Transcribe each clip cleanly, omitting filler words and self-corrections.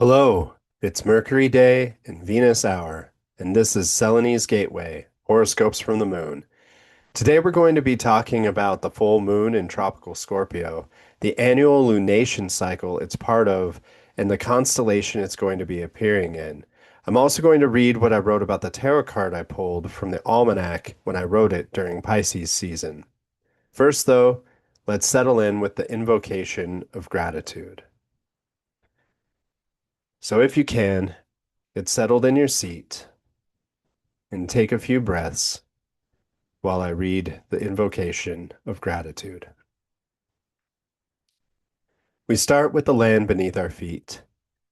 Hello, it's Mercury Day and Venus Hour, and this is Selene's Gateway, Horoscopes from the Moon. Today we're going to be talking about the full moon in Tropical Scorpio, the annual lunation cycle it's part of, and the constellation it's going to be appearing in. I'm also going to read what I wrote about the tarot card I pulled from the almanac when I wrote it during Pisces season. First, though, let's settle in with the invocation of gratitude. So if you can, get settled in your seat and take a few breaths while I read the invocation of gratitude. We start with the land beneath our feet.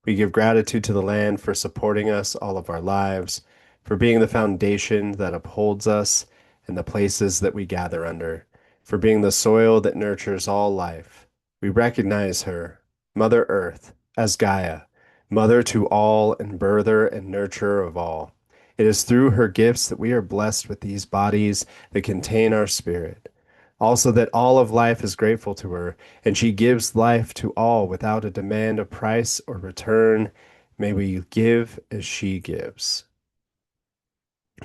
We give gratitude to the land for supporting us all of our lives, for being the foundation that upholds us and the places that we gather under, for being the soil that nurtures all life. We recognize her, Mother Earth, as Gaia, mother to all and birther and nurturer of all. It is through her gifts that we are blessed with these bodies that contain our spirit. Also, that all of life is grateful to her, and she gives life to all without a demand of price or return. May we give as she gives.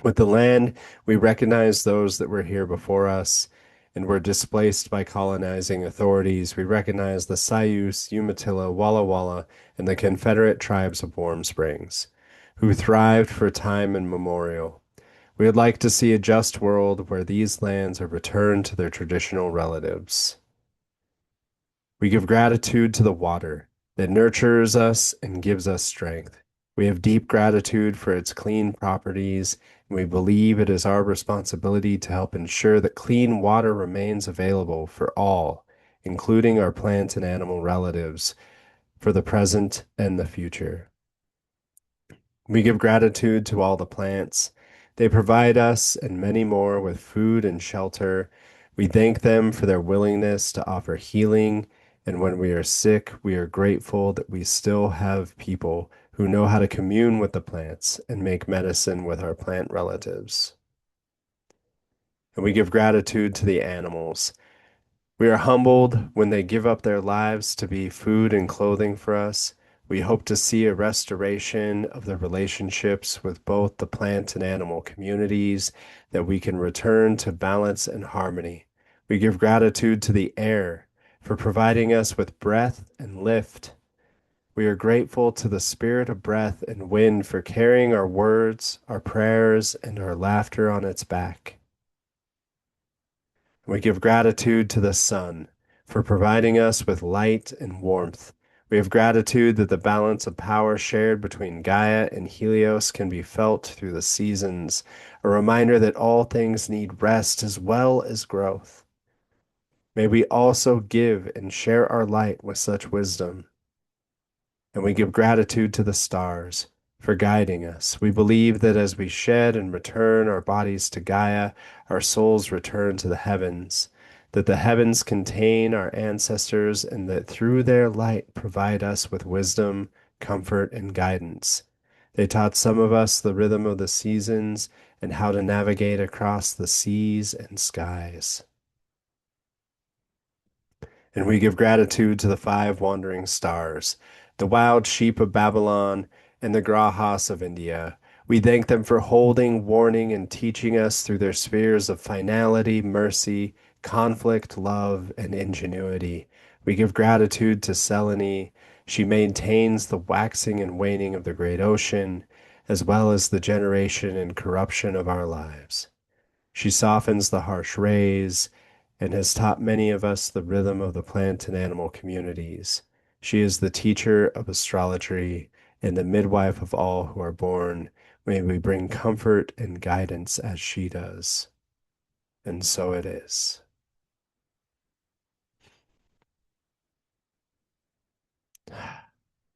With the land, we recognize those that were here before us and were displaced by colonizing authorities. We recognize the Sayus, Umatilla, Walla Walla, and the Confederate tribes of Warm Springs, who thrived for time immemorial. We would like to see a just world where these lands are returned to their traditional relatives. We give gratitude to the water that nurtures us and gives us strength. We have deep gratitude for its clean properties, and we believe it is our responsibility to help ensure that clean water remains available for all, including our plant and animal relatives, for the present and the future. We give gratitude to all the plants. They provide us and many more with food and shelter. We thank them for their willingness to offer healing. And when we are sick, we are grateful that we still have people who know how to commune with the plants and make medicine with our plant relatives. And we give gratitude to the animals. We are humbled when they give up their lives to be food and clothing for us. We hope to see a restoration of the relationships with both the plant and animal communities, that we can return to balance and harmony. We give gratitude to the air for providing us with breath and lift. We are grateful to the spirit of breath and wind for carrying our words, our prayers, and our laughter on its back. We give gratitude to the sun for providing us with light and warmth. We have gratitude that the balance of power shared between Gaia and Helios can be felt through the seasons, a reminder that all things need rest as well as growth. May we also give and share our light with such wisdom. And we give gratitude to the stars for guiding us. We believe that as we shed and return our bodies to Gaia, our souls return to the heavens, that the heavens contain our ancestors, and that through their light provide us with wisdom, comfort, and guidance. They taught some of us the rhythm of the seasons and how to navigate across the seas and skies. And we give gratitude to the five wandering stars, the wild sheep of Babylon, and the grahas of India. We thank them for holding, warning, and teaching us through their spheres of finality, mercy, conflict, love, and ingenuity. We give gratitude to Selene. She maintains the waxing and waning of the great ocean, as well as the generation and corruption of our lives. She softens the harsh rays and has taught many of us the rhythm of the plant and animal communities. She is the teacher of astrology and the midwife of all who are born. May we bring comfort and guidance as she does. And so it is.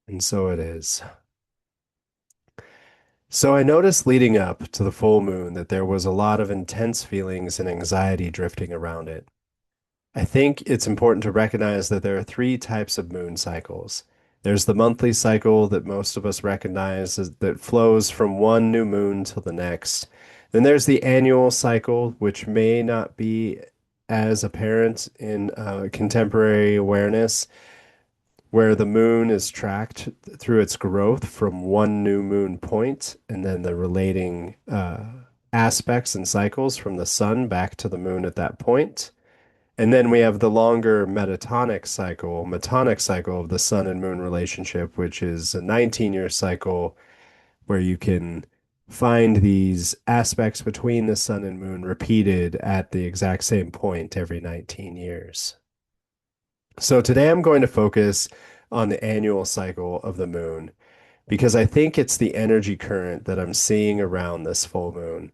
And so it is. So I noticed leading up to the full moon that there was a lot of intense feelings and anxiety drifting around it. I think it's important to recognize that there are three types of moon cycles. There's the monthly cycle that most of us recognize that flows from one new moon till the next. Then there's the annual cycle, which may not be as apparent in contemporary awareness, where the moon is tracked through its growth from one new moon point and then the relating aspects and cycles from the sun back to the moon at that point. And then we have the longer metonic cycle of the sun and moon relationship, which is a 19-year cycle where you can find these aspects between the sun and moon repeated at the exact same point every 19 years. So today I'm going to focus on the annual cycle of the moon because I think it's the energy current that I'm seeing around this full moon.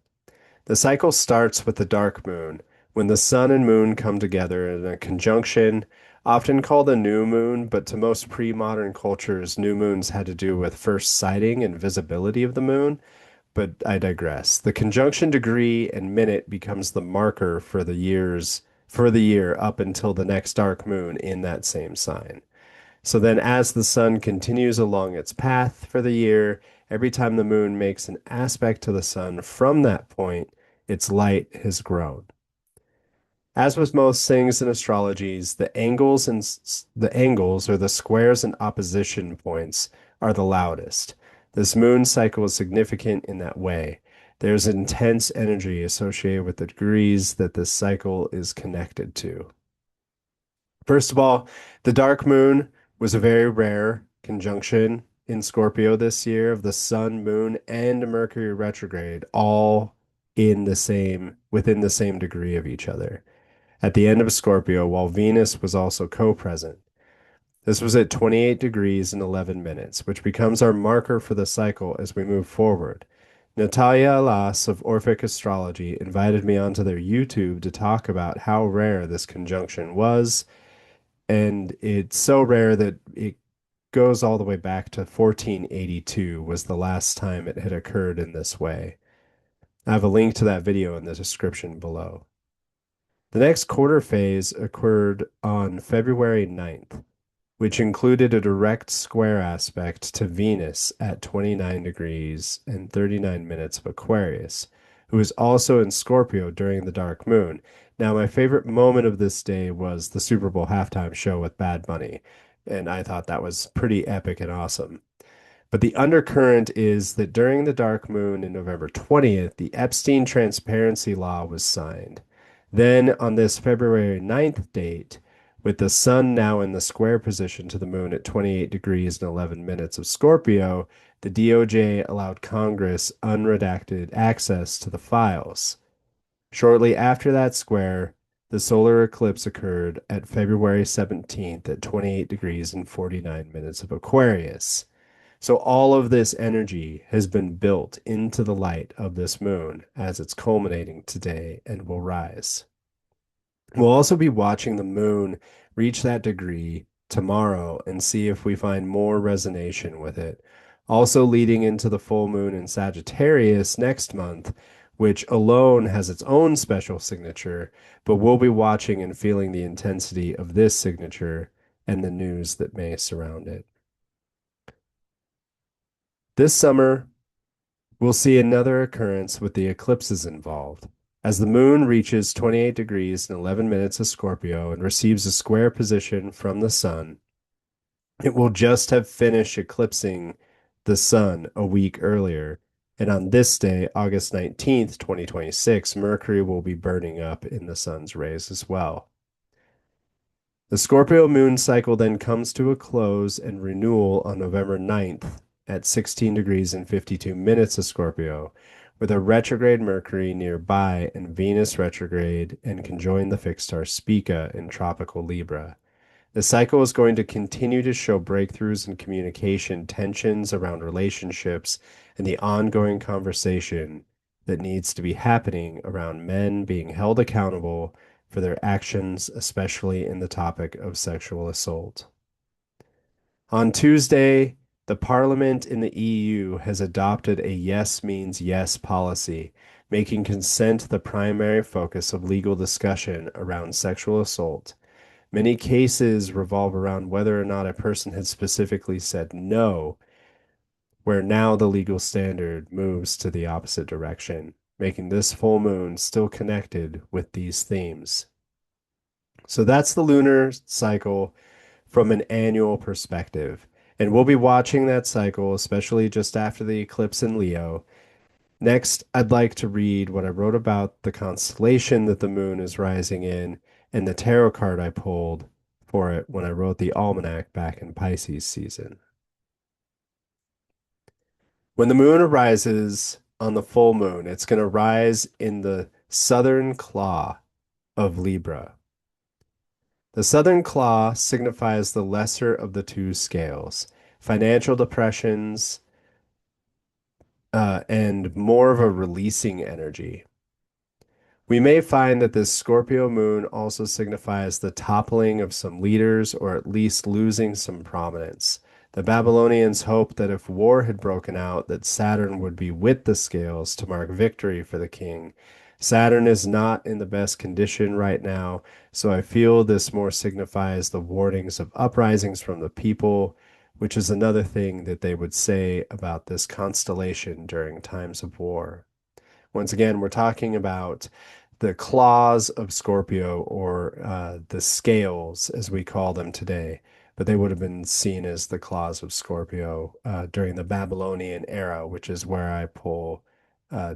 The cycle starts with the dark moon, when the sun and moon come together in a conjunction, often called a new moon, but to most pre-modern cultures, new moons had to do with first sighting and visibility of the moon. But I digress. The conjunction degree and minute becomes the marker for the year up until the next dark moon in that same sign. So then, as the sun continues along its path for the year, every time the moon makes an aspect to the sun from that point, its light has grown. As with most things in astrologies, the angles or the squares and opposition points are the loudest. This moon cycle is significant in that way. There's intense energy associated with the degrees that this cycle is connected to. First of all, the dark moon was a very rare conjunction in Scorpio this year of the sun, moon, and Mercury retrograde, all within the same degree of each other. At the end of Scorpio, while Venus was also co-present. This was at 28 degrees and 11 minutes, which becomes our marker for the cycle as we move forward. Natalia Alas of Orphic Astrology invited me onto their YouTube to talk about how rare this conjunction was, and it's so rare that it goes all the way back to 1482 was the last time it had occurred in this way. I have a link to that video in the description below. The next quarter phase occurred on February 9th, which included a direct square aspect to Venus at 29 degrees and 39 minutes of Aquarius, who is also in Scorpio during the dark moon. Now, my favorite moment of this day was the Super Bowl halftime show with Bad Bunny, and I thought that was pretty epic and awesome. But the undercurrent is that during the dark moon in November 20th, the Epstein Transparency Law was signed. Then, on this February 9th date, with the sun now in the square position to the moon at 28 degrees and 11 minutes of Scorpio, the DOJ allowed Congress unredacted access to the files. Shortly after that square, the solar eclipse occurred at February 17th at 28 degrees and 49 minutes of Aquarius. So all of this energy has been built into the light of this moon as it's culminating today and will rise. We'll also be watching the moon reach that degree tomorrow and see if we find more resonation with it. Also leading into the full moon in Sagittarius next month, which alone has its own special signature, but we'll be watching and feeling the intensity of this signature and the news that may surround it. This summer, we'll see another occurrence with the eclipses involved. As the moon reaches 28 degrees and 11 minutes of Scorpio and receives a square position from the sun, it will just have finished eclipsing the sun a week earlier. And on this day, August 19th, 2026, Mercury will be burning up in the sun's rays as well. The Scorpio moon cycle then comes to a close and renewal on November 9th at 16 degrees and 52 minutes of Scorpio, with a retrograde Mercury nearby and Venus retrograde and conjoin the fixed star Spica in tropical Libra. The cycle is going to continue to show breakthroughs in communication, tensions around relationships, and the ongoing conversation that needs to be happening around men being held accountable for their actions, especially in the topic of sexual assault. On Tuesday, the Parliament in the EU has adopted a yes means yes policy, making consent the primary focus of legal discussion around sexual assault. Many cases revolve around whether or not a person had specifically said no, where now the legal standard moves to the opposite direction, making this full moon still connected with these themes. So that's the lunar cycle from an annual perspective. And we'll be watching that cycle, especially just after the eclipse in Leo. Next, I'd like to read what I wrote about the constellation that the moon is rising in and the tarot card I pulled for it when I wrote the almanac back in Pisces season. When the moon arises on the full moon, it's going to rise in the southern claw of Libra. The southern claw signifies the lesser of the two scales, financial depressions, and more of a releasing energy. We may find that this Scorpio moon also signifies the toppling of some leaders or at least losing some prominence. The Babylonians hoped that if war had broken out, that Saturn would be with the scales to mark victory for the king. Saturn is not in the best condition right now, so I feel this more signifies the warnings of uprisings from the people, which is another thing that they would say about this constellation during times of war. Once again, we're talking about the claws of Scorpio, or the scales, as we call them today, but they would have been seen as the claws of Scorpio during the Babylonian era, which is where I pull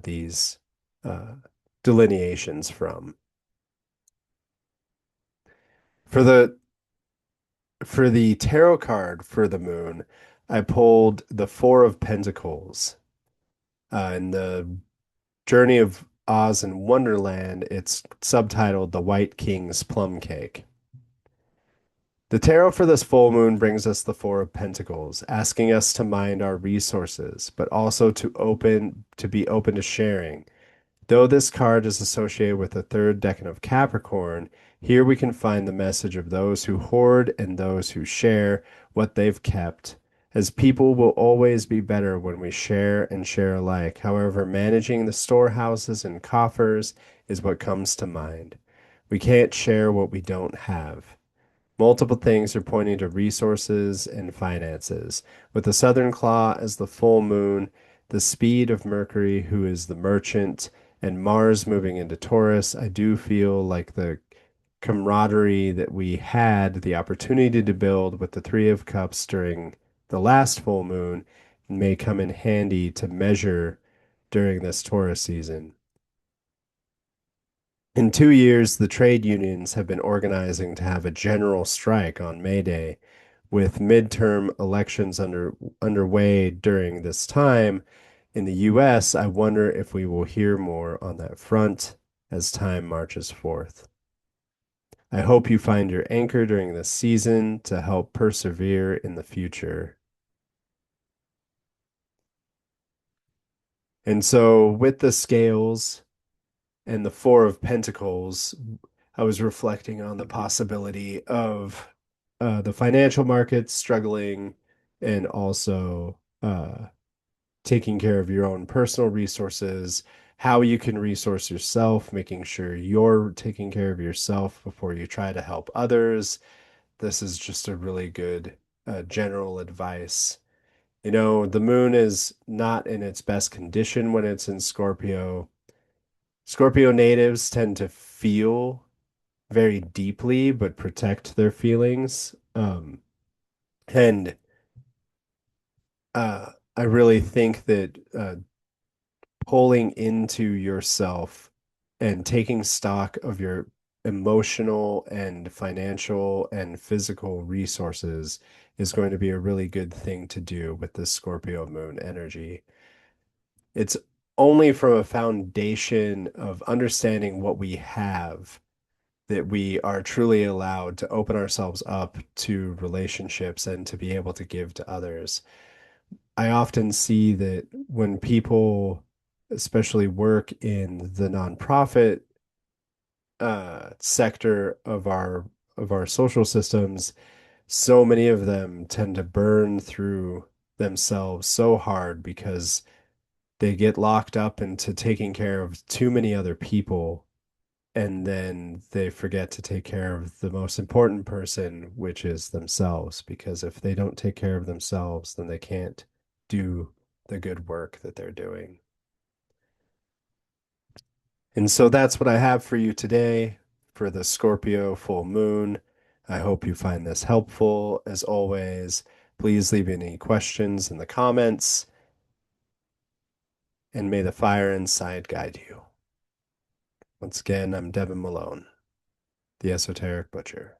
these uh, delineations from. For the for the tarot card for the moon, I pulled the Four of Pentacles. In the Journey of Oz and Wonderland, it's subtitled The White King's Plum Cake. The tarot for this full moon brings us the Four of Pentacles, asking us to mind our resources, but also to be open to sharing. Though this card is associated with the third decan of Capricorn, here we can find the message of those who hoard and those who share what they've kept. As people will always be better when we share and share alike. However, managing the storehouses and coffers is what comes to mind. We can't share what we don't have. Multiple things are pointing to resources and finances. With the Southern Claw as the full moon, the speed of Mercury, who is the merchant, and Mars moving into Taurus, I do feel like the camaraderie that we had the opportunity to build with the Three of Cups during the last full moon may come in handy to measure during this Taurus season. In 2 years, the trade unions have been organizing to have a general strike on May Day. With midterm elections underway during this time in the US, I wonder if we will hear more on that front as time marches forth. I hope you find your anchor during this season to help persevere in the future. And so, with the scales and the Four of Pentacles, I was reflecting on the possibility of the financial markets struggling and also taking care of your own personal resources, how you can resource yourself, making sure you're taking care of yourself before you try to help others. This is just a really good general advice. You know, the moon is not in its best condition when it's in Scorpio. Scorpio natives tend to feel very deeply but protect their feelings. And I really think that pulling into yourself and taking stock of your emotional and financial and physical resources is going to be a really good thing to do with this Scorpio moon energy. It's only from a foundation of understanding what we have that we are truly allowed to open ourselves up to relationships and to be able to give to others. I often see that when people, especially work in the nonprofit sector of our social systems, so many of them tend to burn through themselves so hard because they get locked up into taking care of too many other people, and then they forget to take care of the most important person, which is themselves. Because if they don't take care of themselves, then they can't do the good work that they're doing. And so that's what I have for you today for the Scorpio full moon. I hope you find this helpful. As always, please leave any questions in the comments, and may the fire inside guide you. Once again, I'm Devin Malone, the Esoteric Butcher.